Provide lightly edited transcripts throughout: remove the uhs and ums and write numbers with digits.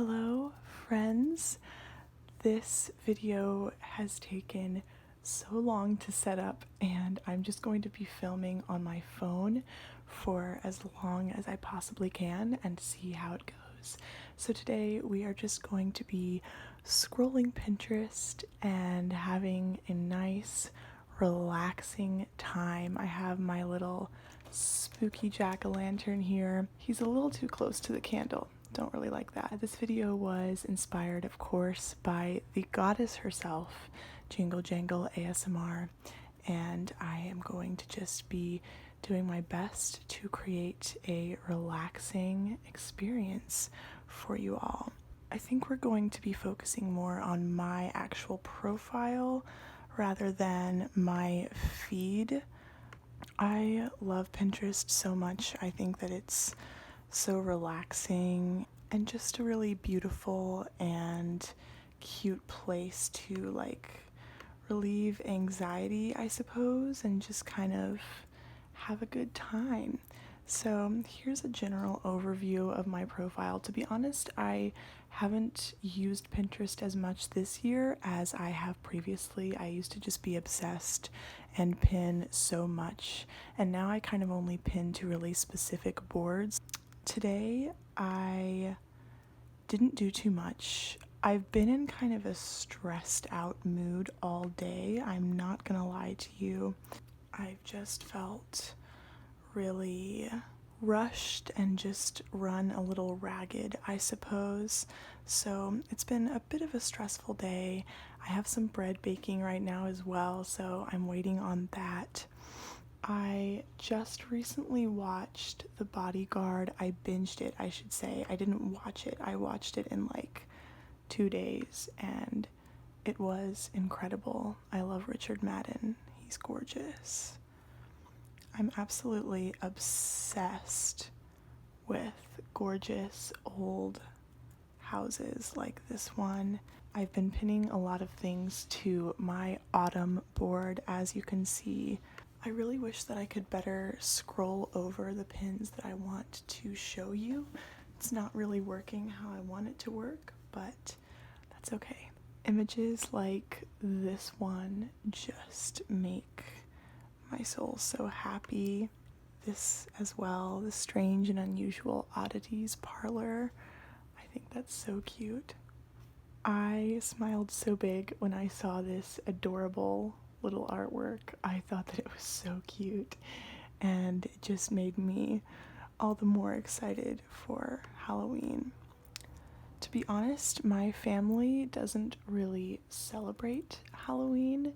Hello, friends. This video has taken so long to set up, and I'm just going to be filming on my phone for as long as I possibly can and see how it goes. So today we are just going to be scrolling Pinterest and having a nice, relaxing time. I have my little spooky jack-o'-lantern here. He's a little too close to the candle. Don't really like that. This video was inspired, of course, by the goddess herself, Jingle Jangle ASMR, and I am going to just be doing my best to create a relaxing experience for you all. I think we're going to be focusing more on my actual profile rather than my feed. I love Pinterest so much. I think that it's so relaxing and just a really beautiful and cute place to relieve anxiety, I suppose, and just kind of have a good time. So here's a general overview of my profile. To be honest, I haven't used Pinterest as much this year as I have previously. I used to just be obsessed and pin so much, and now I kind of only pin to really specific boards. Today, I didn't do too much. I've been in kind of a stressed out mood all day. I'm not gonna lie to you. I've just felt really rushed and just run a little ragged, I suppose. So it's been a bit of a stressful day. I have some bread baking right now as well, so I'm waiting on that. I just recently watched The Bodyguard. I binged it, I should say. I didn't watch it. I watched it in 2 days, and it was incredible. I love Richard Madden. He's gorgeous. I'm absolutely obsessed with gorgeous old houses like this one. I've been pinning a lot of things to my autumn board, as you can see. I really wish that I could better scroll over the pins that I want to show you. It's not really working how I want it to work, but that's okay. Images like this one just make my soul so happy. This as well, the strange and unusual oddities parlor. I think that's so cute. I smiled so big when I saw this adorable little artwork. I thought that it was so cute, and it just made me all the more excited for Halloween. To be honest, my family doesn't really celebrate Halloween,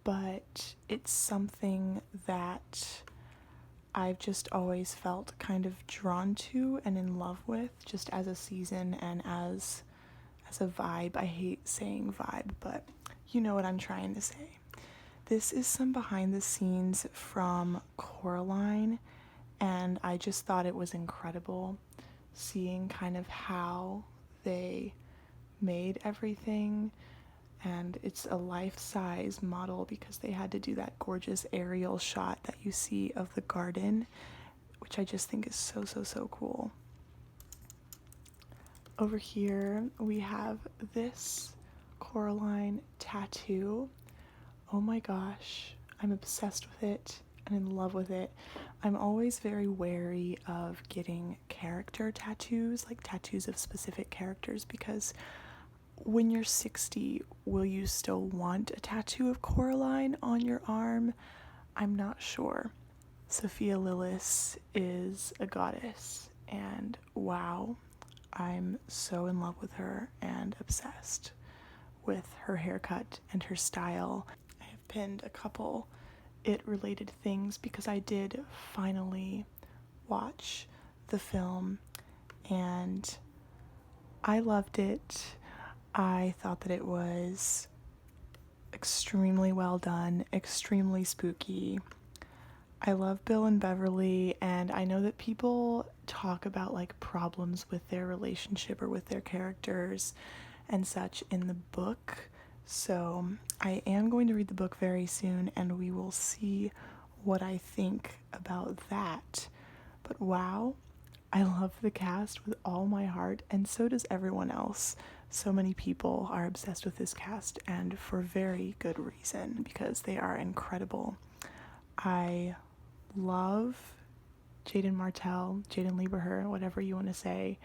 but it's something that I've just always felt kind of drawn to and in love with, just as a season and as a vibe. I hate saying vibe, but you know what I'm trying to say. This is some behind the scenes from Coraline, and I just thought it was incredible seeing kind of how they made everything. And it's a life-size model because they had to do that gorgeous aerial shot that you see of the garden, which I just think is so cool. Over here we have this Coraline tattoo. Oh my gosh, I'm obsessed with it and in love with it. I'm always very wary of getting character tattoos, like tattoos of specific characters, because when you're 60, will you still want a tattoo of Coraline on your arm? I'm not sure. Sophia Lillis is a goddess, and wow, I'm so in love with her and obsessed with her haircut and her style. I have pinned a couple it-related things because I did finally watch the film, and I loved it. I thought that it was extremely well done, extremely spooky. I love Bill and Beverly, and I know that people talk about problems with their relationship or with their characters and such in the book. So I am going to read the book very soon, and we will see what I think about that. But wow, I love the cast with all my heart, and so does everyone else. So many people are obsessed with this cast, and for very good reason, because they are incredible. I love Jaden Martell, Jaden Lieberher, whatever you want to say.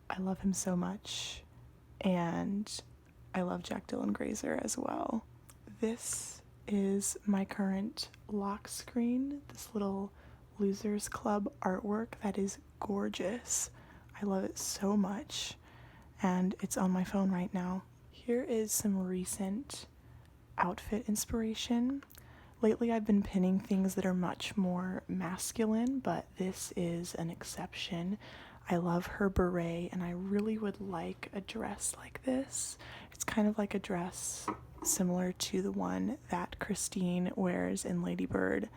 I love him so much, and I love Jack Dylan Grazer as well. This is my current lock screen, this little Losers Club artwork that is gorgeous. I love it so much, and it's on my phone right now. Here is some recent outfit inspiration. Lately I've been pinning things that are much more masculine, but this is an exception. I love her beret, and I really would like a dress like this. It's kind of like a dress similar to the one that Christine wears in Lady Bird,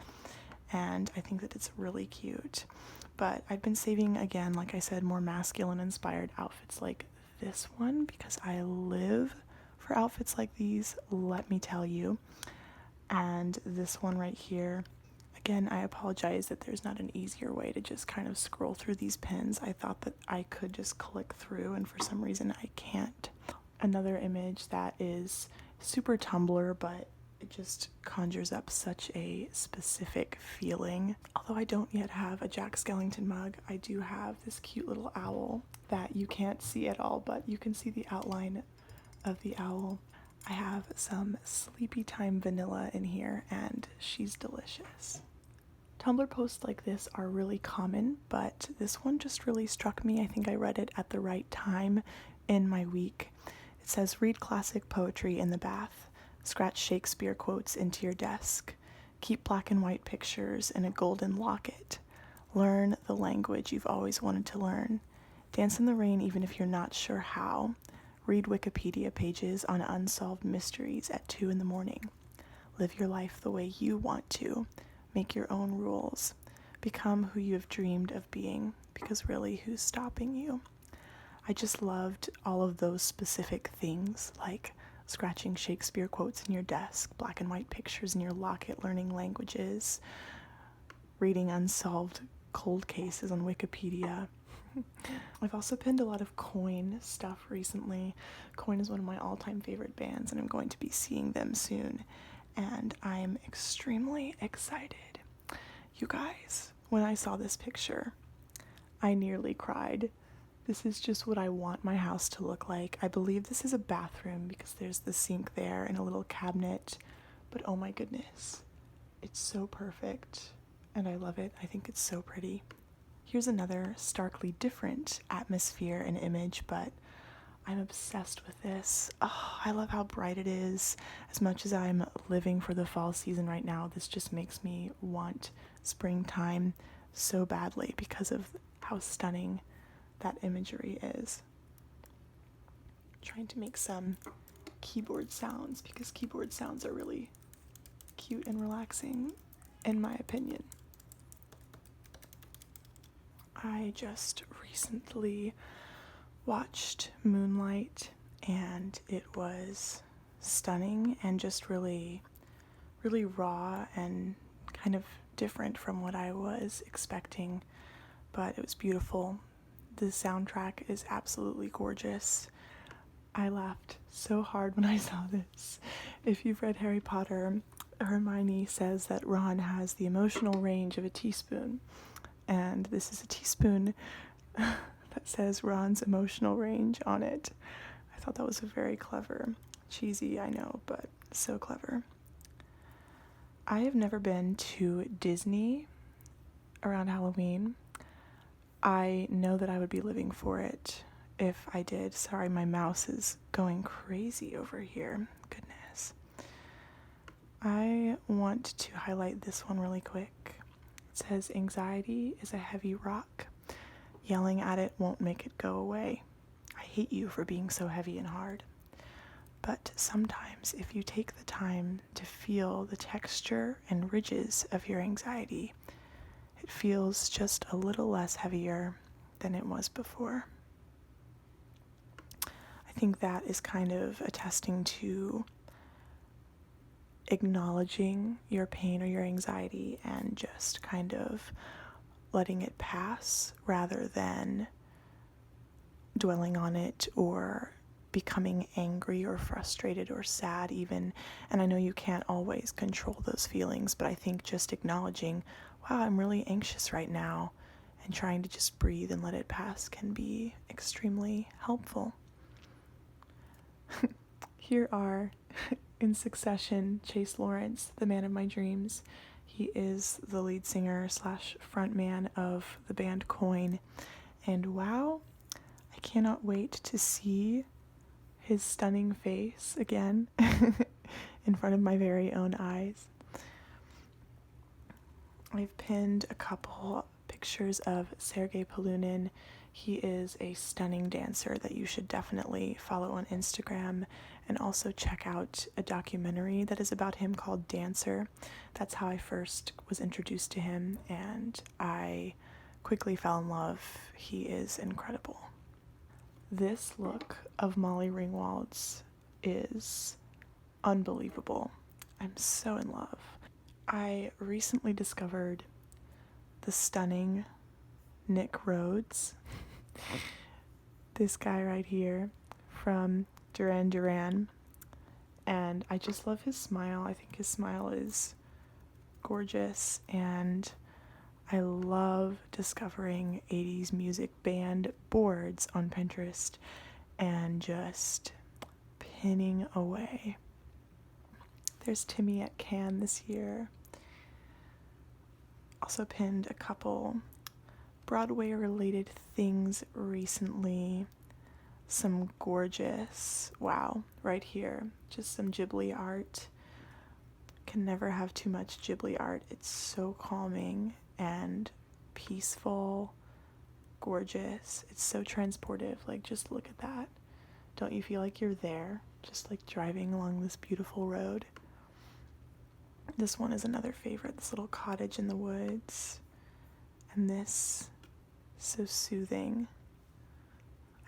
and I think that it's really cute. But I've been saving, again, like I said, more masculine inspired outfits like this one because I live for outfits like these, let me tell you. And this one right here, again, I apologize that there's not an easier way to just kind of scroll through these pins. I thought that I could just click through, and for some reason I can't. Another image that is super Tumblr, but it just conjures up such a specific feeling. Although I don't yet have a Jack Skellington mug, I do have this cute little owl that you can't see at all, but you can see the outline of the owl. I have some Sleepy Time vanilla in here, and she's delicious. Tumblr posts like this are really common, but this one just really struck me. I think I read it at the right time in my week. It says, read classic poetry in the bath, scratch Shakespeare quotes into your desk, keep black and white pictures in a golden locket, learn the language you've always wanted to learn, dance in the rain even if you're not sure how, read Wikipedia pages on unsolved mysteries at 2 a.m, live your life the way you want to, make your own rules, become who you have dreamed of being, because really, who's stopping you? I just loved all of those specific things, like scratching Shakespeare quotes in your desk, black and white pictures in your locket, learning languages, reading unsolved cold cases on Wikipedia. I've also pinned a lot of Coin stuff recently. Coin is one of my all-time favorite bands, and I'm going to be seeing them soon, and I'm extremely excited. You guys, when I saw this picture, I nearly cried. This is just what I want my house to look like. I believe this is a bathroom because there's the sink there and a little cabinet, but oh my goodness, it's so perfect, and I love it. I think it's so pretty. Here's another starkly different atmosphere and image, but I'm obsessed with this. Oh, I love how bright it is. As much as I'm living for the fall season right now, this just makes me want springtime so badly because of how stunning that imagery is. I'm trying to make some keyboard sounds because keyboard sounds are really cute and relaxing, in my opinion. I just recently watched Moonlight, and it was stunning and just really, really raw and kind of different from what I was expecting, but it was beautiful. The soundtrack is absolutely gorgeous. I laughed so hard when I saw this. If you've read Harry Potter, Hermione says that Ron has the emotional range of a teaspoon, and this is a teaspoon that says Ron's emotional range on it. I thought that was very clever. Cheesy, I know, but so clever. I have never been to Disney around Halloween. I know that I would be living for it if I did. Sorry, my mouse is going crazy over here. Goodness. I want to highlight this one really quick. It says, anxiety is a heavy rock. Yelling at it won't make it go away. I hate you for being so heavy and hard. But sometimes if you take the time to feel the texture and ridges of your anxiety, it feels just a little less heavier than it was before. I think that is kind of attesting to acknowledging your pain or your anxiety and just kind of letting it pass rather than dwelling on it or becoming angry or frustrated or sad even. And I know you can't always control those feelings, but I think just acknowledging, wow, I'm really anxious right now, and trying to just breathe and let it pass can be extremely helpful. Here are, in succession, Chase Lawrence, the man of my dreams. He is the lead singer slash frontman of the band Coin. And wow, I cannot wait to see his stunning face again in front of my very own eyes. I've pinned a couple pictures of Sergei Polunin. He is a stunning dancer that you should definitely follow on Instagram, and also check out a documentary that is about him called Dancer. That's how I first was introduced to him, and I quickly fell in love. He is incredible. This look of Molly Ringwald's is unbelievable. I'm so in love. I recently discovered the stunning Nick Rhodes, this guy right here from Duran Duran, and I just love his smile. I think his smile is gorgeous, and I love discovering 80s music band boards on Pinterest and just pinning away. There's Timmy at Cannes this year. Also pinned a couple Broadway-related things recently. Some gorgeous, wow, right here, just some Ghibli art. Can never have too much Ghibli art. It's so calming and peaceful, gorgeous. It's so transportive. Like, just look at that. Don't you feel like you're there, just like driving along this beautiful road? This one is another favorite, this little cottage in the woods. And this, so soothing.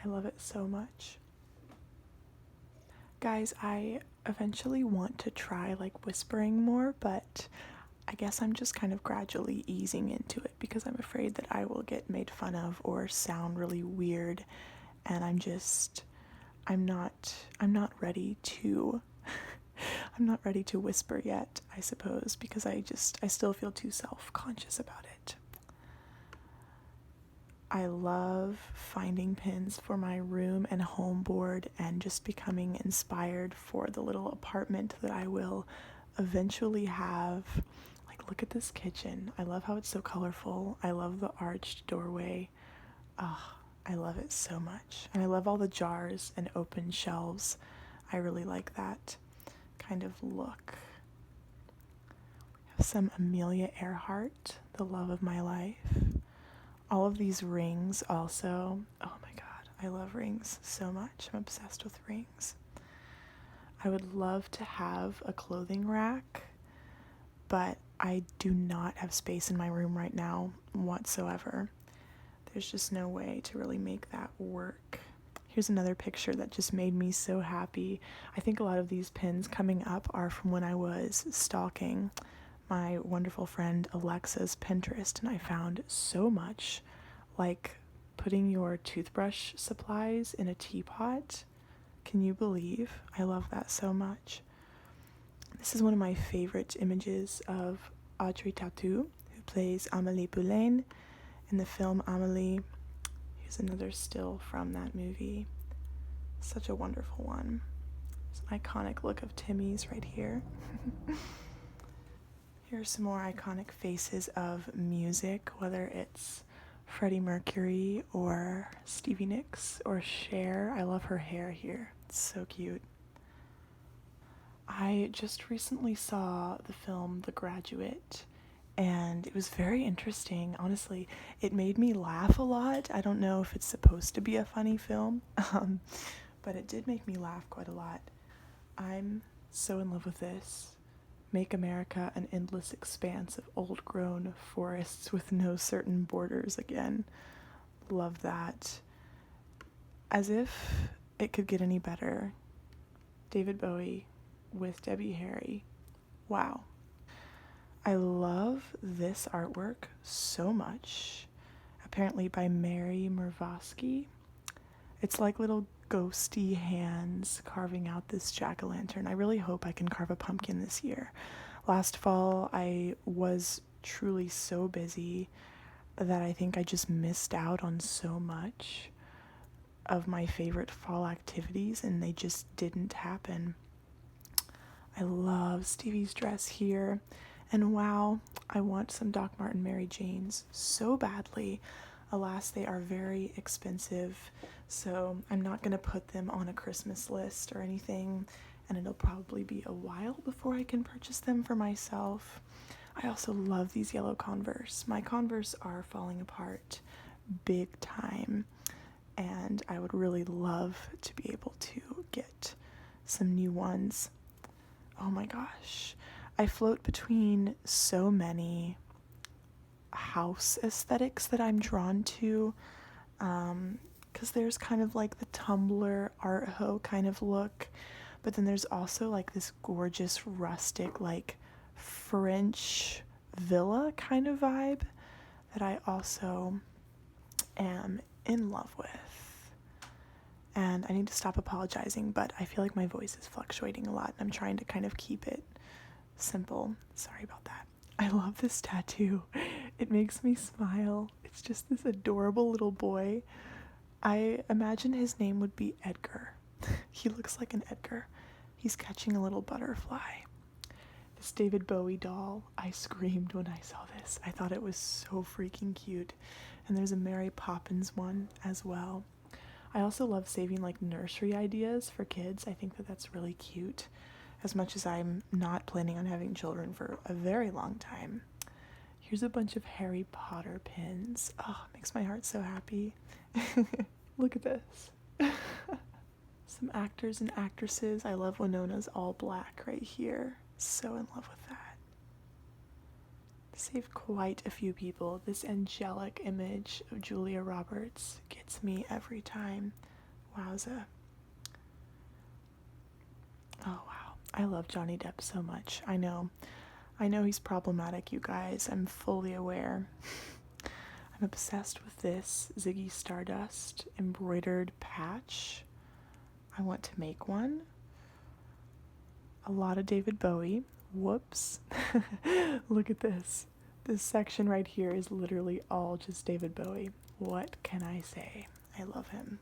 I love it so much. Guys, I eventually want to try like whispering more, but I guess I'm just kind of gradually easing into it because I'm afraid that I will get made fun of or sound really weird, and I'm not ready to I'm not ready to whisper yet, I suppose, because I still feel too self-conscious about it. I love finding pins for my room and home board and just becoming inspired for the little apartment that I will eventually have. Like, look at this kitchen. I love how it's so colorful. I love the arched doorway. I love it so much. And I love all the jars and open shelves. I really like that kind of look. I have some Amelia Earhart, the love of my life. All of these rings also. Oh my god, I love rings so much. I'm obsessed with rings. I would love to have a clothing rack, but I do not have space in my room right now whatsoever. There's just no way to really make that work. Here's another picture that just made me so happy. I think a lot of these pins coming up are from when I was stalking my wonderful friend Alexa's Pinterest, and I found so much, like putting your toothbrush supplies in a teapot. Can you believe? I love that so much. This is one of my favorite images of Audrey Tautou, who plays Amélie Poulain in the film Amélie. Here's another still from that movie. Such a wonderful one. It's an iconic look of Timmy's right here. Here are some more iconic faces of music, whether it's Freddie Mercury or Stevie Nicks or Cher. I love her hair here. It's so cute. I just recently saw the film The Graduate, and it was very interesting. Honestly, it made me laugh a lot. I don't know if it's supposed to be a funny film, but it did make me laugh quite a lot. I'm so in love with this. Make America an endless expanse of old-grown forests with no certain borders again. Love that. As if it could get any better. David Bowie with Debbie Harry. Wow. I love this artwork so much. Apparently by Mary Mervosky. It's like little ghosty hands carving out this jack-o'-lantern. I really hope I can carve a pumpkin this year. Last fall, I was truly so busy that I think I just missed out on so much of my favorite fall activities, and they just didn't happen. I love Stevie's dress here, and wow, I want some Doc Marten Mary Janes so badly. Alas, they are very expensive, so I'm not going to put them on a Christmas list or anything, and it'll probably be a while before I can purchase them for myself. I also love these yellow Converse. My Converse are falling apart big time, and I would really love to be able to get some new ones. Oh my gosh. I float between so many house aesthetics that I'm drawn to, because there's kind of like the Tumblr art ho kind of look, but then there's also like this gorgeous rustic like French villa kind of vibe that I also am in love with. And I need to stop apologizing, but I feel like my voice is fluctuating a lot, and I'm trying to kind of keep it simple. Sorry about that. I love this tattoo. It makes me smile. It's just this adorable little boy. I imagine his name would be Edgar. He looks like an Edgar. He's catching a little butterfly. This David Bowie doll, I screamed when I saw this. I thought it was so freaking cute. And there's a Mary Poppins one as well. I also love saving like nursery ideas for kids. I think that that's really cute, as much as I'm not planning on having children for a very long time. Here's a bunch of Harry Potter pins. Oh, it makes my heart so happy. Look at this. Some actors and actresses. I love Winona's all black right here. So in love with that. Saved quite a few people. This angelic image of Julia Roberts gets me every time. Wowza. Oh wow. I love Johnny Depp so much. I know he's problematic, you guys. I'm fully aware. I'm obsessed with this Ziggy Stardust embroidered patch. I want to make one. A lot of David Bowie. Whoops. Look at this. This section right here is literally all just David Bowie. What can I say? I love him.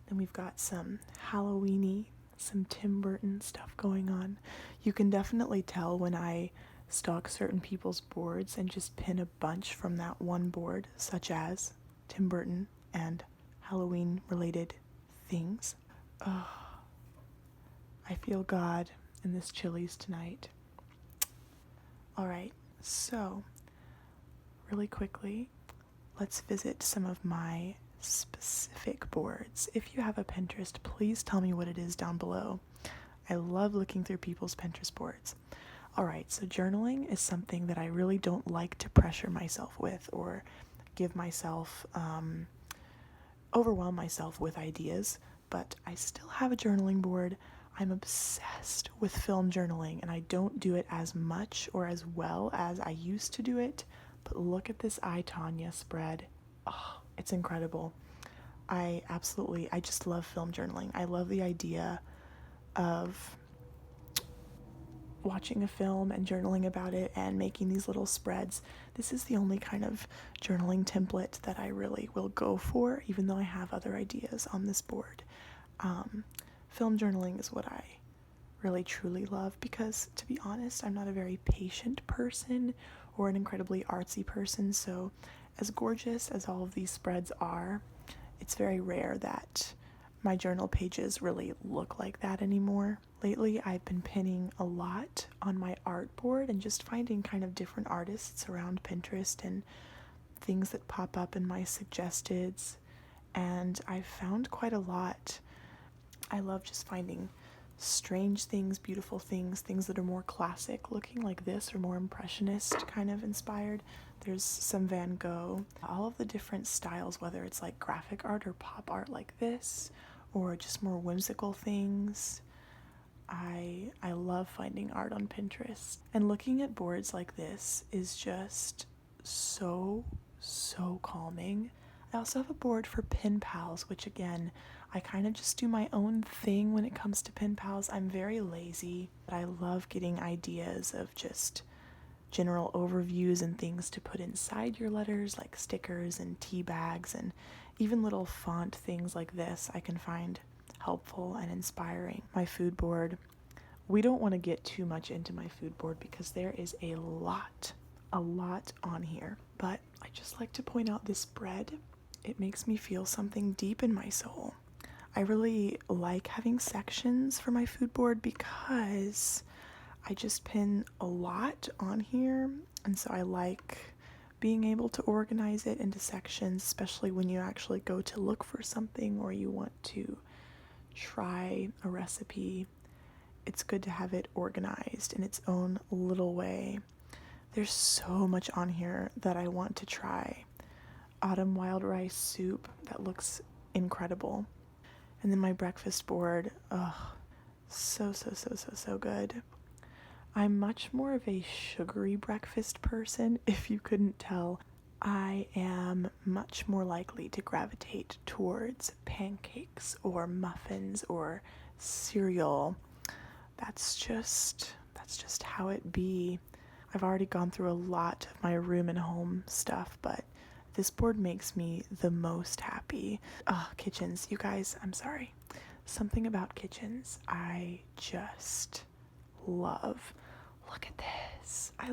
Then we've got some Halloween-y, some Tim Burton stuff going on. You can definitely tell when I stalk certain people's boards and just pin a bunch from that one board, such as Tim Burton and Halloween-related things. Oh, I feel God in this Chili's tonight. Alright, so really quickly, let's visit some of my specific boards. If you have a Pinterest, please tell me what it is down below. I love looking through people's Pinterest boards. Alright, so journaling is something that I really don't like to pressure myself with or give myself, overwhelm myself with ideas, but I still have a journaling board. I'm obsessed with film journaling, and I don't do it as much or as well as I used to do it, but look at this I, Tanya spread. Oh, it's incredible. I just love film journaling. I love the idea of watching a film and journaling about it and making these little spreads. This is the only kind of journaling template that I really will go for, even though I have other ideas on this board. Film journaling is what I really truly love because, to be honest, I'm not a very patient person or an incredibly artsy person, so as gorgeous as all of these spreads are, it's very rare that my journal pages really look like that anymore. Lately, I've been pinning a lot on my art board and just finding kind of different artists around Pinterest and things that pop up in my suggesteds, and I've found quite a lot. I love just finding strange things, beautiful things, things that are more classic looking like this or more impressionist kind of inspired. There's some Van Gogh, all of the different styles, whether it's like graphic art or pop art like this, or just more whimsical things. I love finding art on Pinterest. And looking at boards like this is just so calming. I also have a board for pen pals, which again, I kind of just do my own thing when it comes to pen pals. I'm very lazy, but I love getting ideas of just general overviews and things to put inside your letters, like stickers and tea bags, and even little font things like this I can find helpful and inspiring. My food board, we don't want to get too much into my food board because there is a lot on here, but I just like to point out this bread. It makes me feel something deep in my soul. I really like having sections for my food board because I just pin a lot on here, and so I like being able to organize it into sections, especially when you actually go to look for something or you want to try a recipe. It's good to have it organized in its own little way. There's so much on here that I want to try. Autumn wild rice soup, that looks incredible. And then my breakfast board, so good. I'm much more of a sugary breakfast person, if you couldn't tell. I am much more likely to gravitate towards pancakes or muffins or cereal. That's just how it be. I've already gone through a lot of my room and home stuff, but this board makes me the most happy. Kitchens, you guys, I'm sorry. Something about kitchens I just love. Look at this. I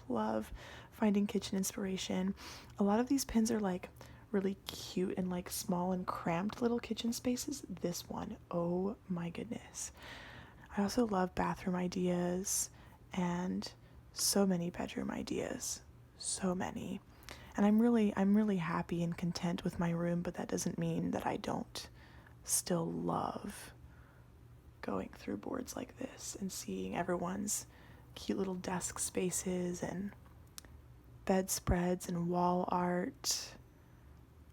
love finding kitchen inspiration. A lot of these pins are like really cute and like small and cramped little kitchen spaces. This one, oh my goodness. I also love bathroom ideas and so many bedroom ideas. So many. And I'm really happy and content with my room, but that doesn't mean that I don't still love going through boards like this and seeing everyone's cute little desk spaces and bedspreads and wall art.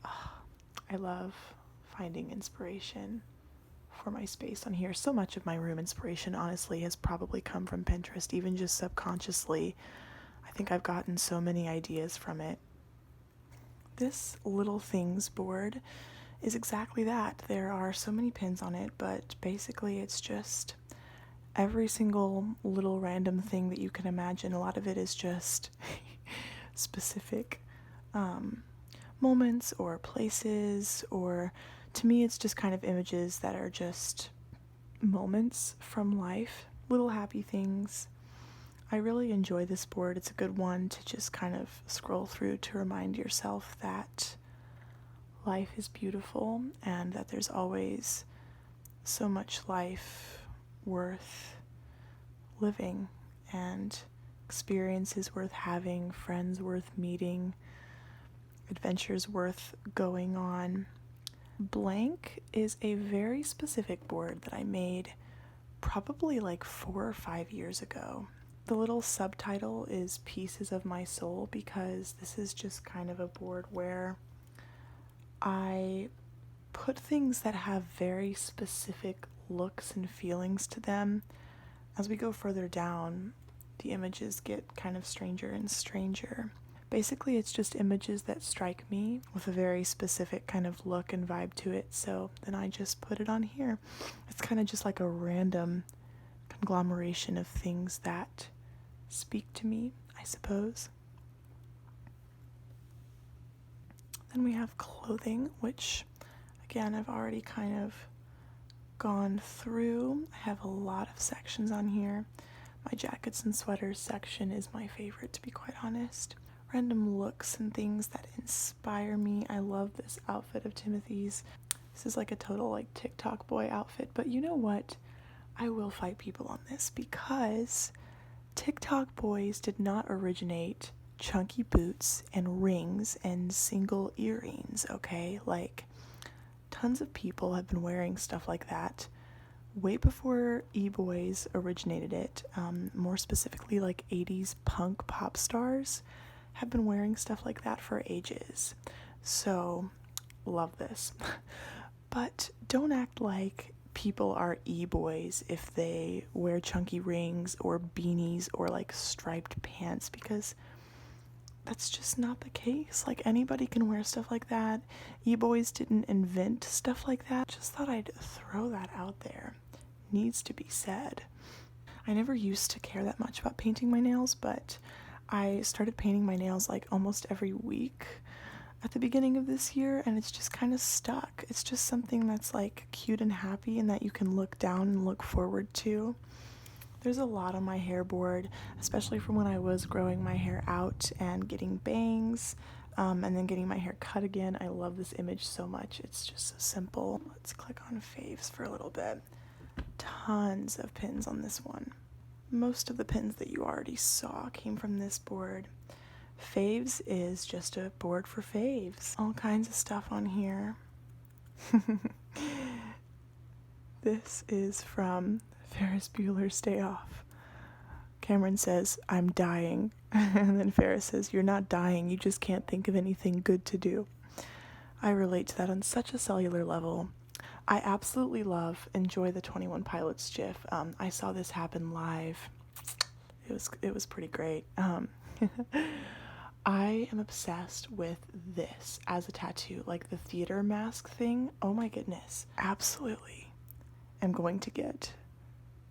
I love finding inspiration for my space on here. So much of my room inspiration, honestly, has probably come from Pinterest, even just subconsciously. I think I've gotten so many ideas from it. This little things board is exactly that. There are so many pins on it, but basically it's just every single little random thing that you can imagine. A lot of it is just specific moments or places, or to me it's just kind of images that are just moments from life, little happy things. I really enjoy this board. It's a good one to just kind of scroll through to remind yourself that life is beautiful and that there's always so much life worth living and experiences worth having, friends worth meeting, adventures worth going on. Blank is a very specific board that I made probably like 4 or 5 years ago. The little subtitle is Pieces of My Soul because this is just kind of a board where I put things that have very specific looks and feelings to them. As we go further down, the images get kind of stranger and stranger. Basically, it's just images that strike me with a very specific kind of look and vibe to it, so then I just put it on here. It's kind of just like a random conglomeration of things that speak to me, I suppose. Then we have clothing, which, again, I've already kind of gone through. I have a lot of sections on here. My jackets and sweaters section is my favorite, to be quite honest. Random looks and things that inspire me. I love this outfit of Timothy's. This is like a total like TikTok boy outfit, but you know what? I will fight people on this because TikTok boys did not originate chunky boots and rings and single earrings, okay? Like, tons of people have been wearing stuff like that way before e-boys originated it. More specifically, like 80s punk pop stars have been wearing stuff like that for ages. So, love this. But don't act like people are e-boys if they wear chunky rings or beanies or like striped pants, because that's just not the case. Like, anybody can wear stuff like that. E-boys didn't invent stuff like that. Just thought I'd throw that out there. Needs to be said. I never used to care that much about painting my nails, but I started painting my nails like almost every week at the beginning of this year, and it's just kind of stuck. It's just something that's like cute and happy and that you can look down and look forward to. There's a lot on my hair board, especially from when I was growing my hair out and getting bangs, and then getting my hair cut again. I love this image so much. It's just so simple. Let's click on faves for a little bit. Tons of pins on this one. Most of the pins that you already saw came from this board. Faves is just a board for faves. All kinds of stuff on here. This is from Ferris Bueller's Day Off. Cameron says, "I'm dying." And then Ferris says, "You're not dying, you just can't think of anything good to do." I relate to that on such a cellular level. I absolutely enjoy the 21 Pilots GIF. I saw this happen live. It was pretty great. I am obsessed with this as a tattoo, like the theater mask thing. Oh my goodness. Absolutely am going to get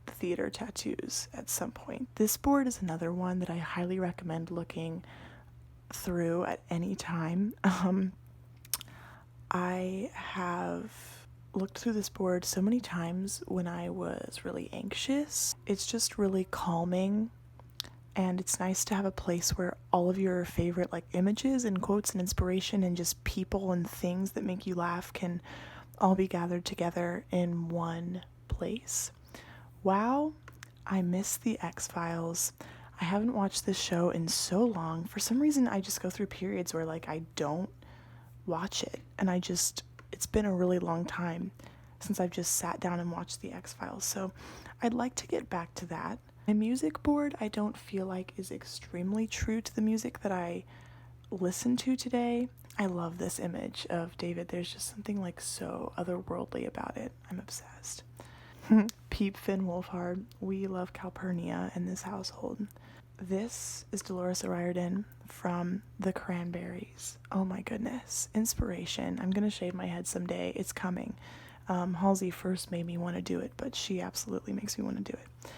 theater tattoos at some point. This board is another one that I highly recommend looking through at any time. I have looked through this board so many times when I was really anxious. It's just really calming, and it's nice to have a place where all of your favorite like images and quotes and inspiration and just people and things that make you laugh can all be gathered together in one place. Wow, I miss the X-Files. I haven't watched this show in so long. For some reason, I just go through periods where like I don't watch it, and it's been a really long time since I've just sat down and watched the X-Files, so I'd like to get back to that. My music board, I don't feel like is extremely true to the music that I listen to today. I love this image of David. There's just something like so otherworldly about it. I'm obsessed. Peep Finn Wolfhard. We love Calpurnia in this household. This is Dolores O'Riordan from the Cranberries. Oh my goodness. Inspiration. I'm gonna shave my head someday. It's coming. Halsey first made me want to do it, but she absolutely makes me want to do it.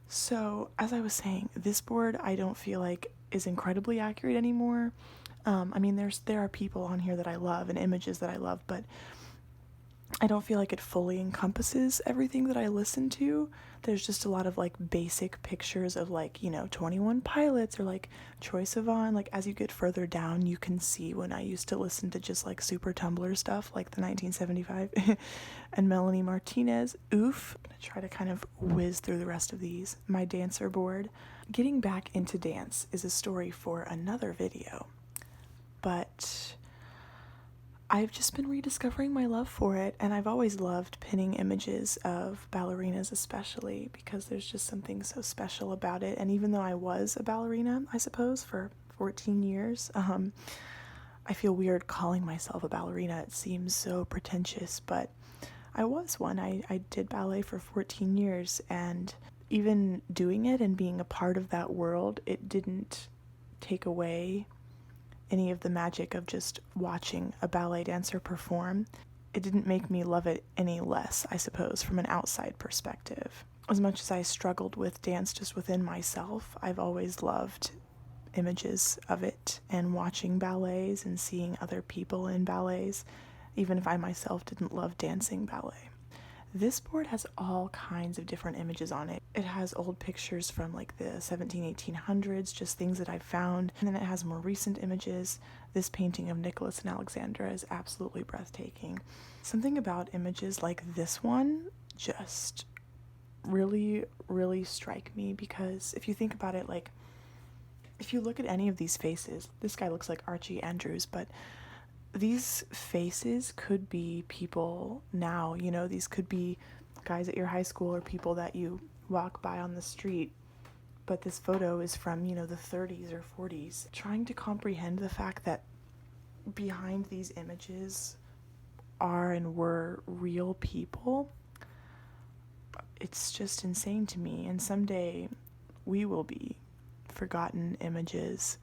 So, as I was saying, this board I don't feel like is incredibly accurate anymore. I mean, there are people on here that I love and images that I love, but I don't feel like it fully encompasses everything that I listen to. There's just a lot of like basic pictures of like, 21 Pilots or like Troye Sivan. Like, as you get further down, you can see when I used to listen to just like super Tumblr stuff like the 1975 and Melanie Martinez. Oof. I'm gonna try to kind of whiz through the rest of these. My dancer board. Getting back into dance is a story for another video, but I've just been rediscovering my love for it, and I've always loved pinning images of ballerinas, especially because there's just something so special about it. And even though I was a ballerina, I suppose, for 14 years, I feel weird calling myself a ballerina. It seems so pretentious, but I was one. I did ballet for 14 years, and even doing it and being a part of that world, it didn't take away any of the magic of just watching a ballet dancer perform. It didn't make me love it any less, I suppose, from an outside perspective. As much as I struggled with dance just within myself, I've always loved images of it and watching ballets and seeing other people in ballets, even if I myself didn't love dancing ballet. This board has all kinds of different images on it. It has old pictures from like the 1800s, just things that I've found, and then it has more recent images. This painting of Nicholas and Alexandra is absolutely breathtaking. Something about images like this one just really, really strike me, because if you think about it, like, if you look at any of these faces, this guy looks like Archie Andrews, but these faces could be people now, these could be guys at your high school or people that you walk by on the street. But this photo is from, the 30s or 40s. Trying to comprehend the fact that behind these images are and were real people it's just insane to me. And someday we will be forgotten images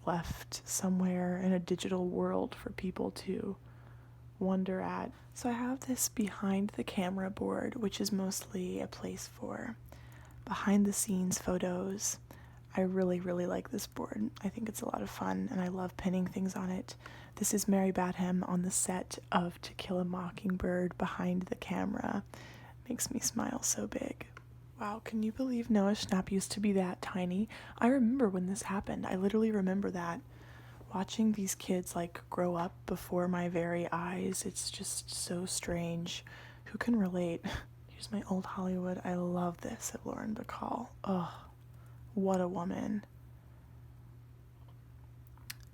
left somewhere in a digital world for people to wonder at. So I have this behind the camera board, which is mostly a place for behind the scenes photos. I really, really like this board. I think it's a lot of fun, and I love pinning things on it. This is Mary Badham on the set of To Kill a Mockingbird behind the camera. Makes me smile so big. Wow, can you believe Noah Schnapp used to be that tiny? I remember when this happened. I literally remember that. Watching these kids like grow up before my very eyes, it's just so strange. Who can relate? Here's my old Hollywood. I love this of Lauren Bacall. Oh, what a woman.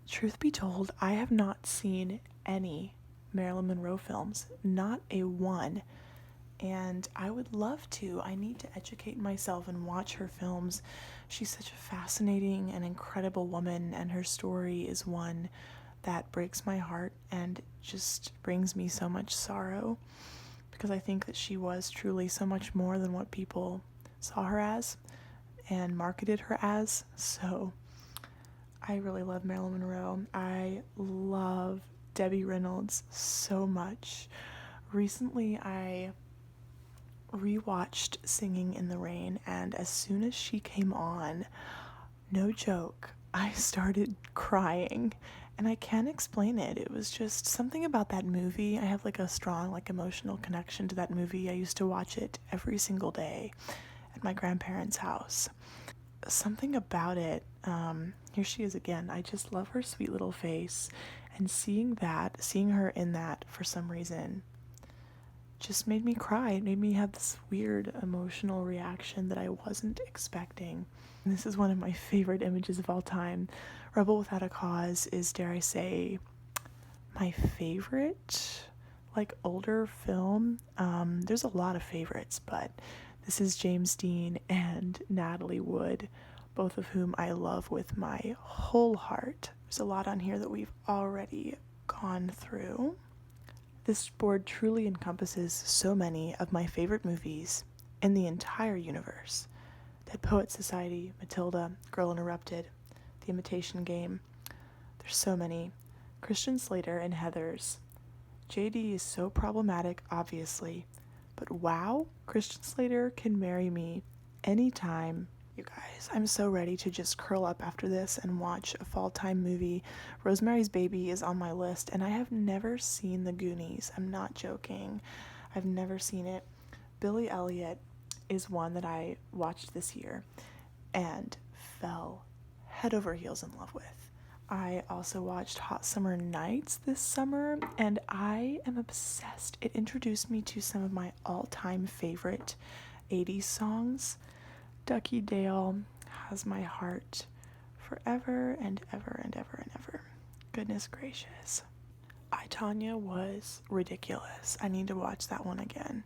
Truth be told, I have not seen any Marilyn Monroe films, not a one. And I would love to. I need to educate myself and watch her films. She's such a fascinating and incredible woman, and her story is one that breaks my heart and just brings me so much sorrow, because I think that she was truly so much more than what people saw her as and marketed her as. So I really love Marilyn Monroe. I love Debbie Reynolds so much. Recently, I rewatched Singing in the Rain, and as soon as she came on, no joke, I started crying, and I can't explain it. It was just something about that movie. I have like a strong emotional connection to that movie. I used to watch it every single day at my grandparents' house. Something about it, here she is again. I just love her sweet little face, and seeing her in that for some reason just made me cry. It made me have this weird emotional reaction that I wasn't expecting. And this is one of my favorite images of all time. Rebel Without a Cause is, dare I say, my favorite older film. There's a lot of favorites, but this is James Dean and Natalie Wood, both of whom I love with my whole heart. There's a lot on here that we've already gone through. This board truly encompasses so many of my favorite movies in the entire universe. Dead Poets Society, Matilda, Girl Interrupted, The Imitation Game. There's so many. Christian Slater and Heathers. JD is so problematic, obviously, but wow, Christian Slater can marry me anytime. You guys, I'm so ready to just curl up after this and watch a fall-time movie. Rosemary's Baby is on my list, and I have never seen The Goonies. I'm not joking. I've never seen it. Billy Elliot is one that I watched this year and fell head over heels in love with. I also watched Hot Summer Nights this summer, and I am obsessed. It introduced me to some of my all-time favorite 80s songs. Ducky Dale has my heart forever and ever and ever and ever. Goodness gracious. I, Tonya was ridiculous. I need to watch that one again.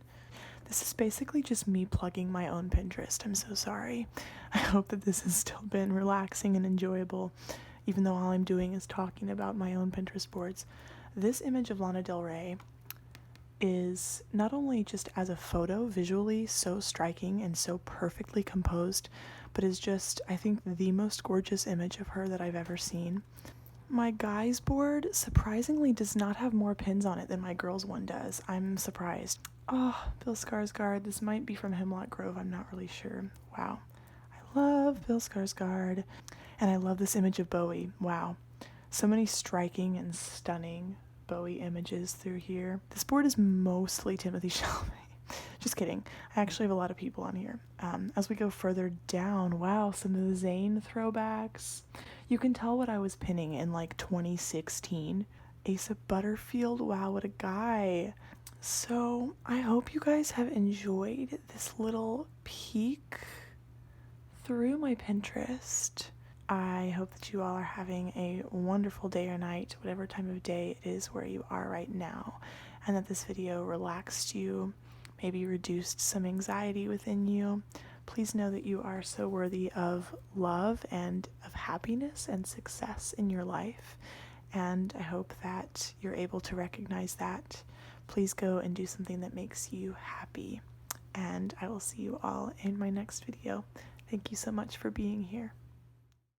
This is basically just me plugging my own Pinterest. I'm so sorry. I hope that this has still been relaxing and enjoyable, even though all I'm doing is talking about my own Pinterest boards. This image of Lana Del Rey is not only just as a photo visually so striking and so perfectly composed, but is just, I think, the most gorgeous image of her that I've ever seen. My guys board surprisingly does not have more pins on it than my girls one does. I'm surprised. Oh, Bill Skarsgård. This might be from Hemlock Grove. I'm not really sure. Wow. I love Bill Skarsgård. And I love this image of Bowie. Wow. So many striking and stunning Bowie images through here. This board is mostly Timothy Chalamet. Just kidding. I actually have a lot of people on here. As we go further down, wow, some of the Zayn throwbacks. You can tell what I was pinning in 2016. Asa Butterfield, wow, what a guy. So I hope you guys have enjoyed this little peek through my Pinterest. I hope that you all are having a wonderful day or night, whatever time of day it is where you are right now, and that this video relaxed you, maybe reduced some anxiety within you. Please know that you are so worthy of love and of happiness and success in your life, and I hope that you're able to recognize that. Please go and do something that makes you happy, and I will see you all in my next video. Thank you so much for being here.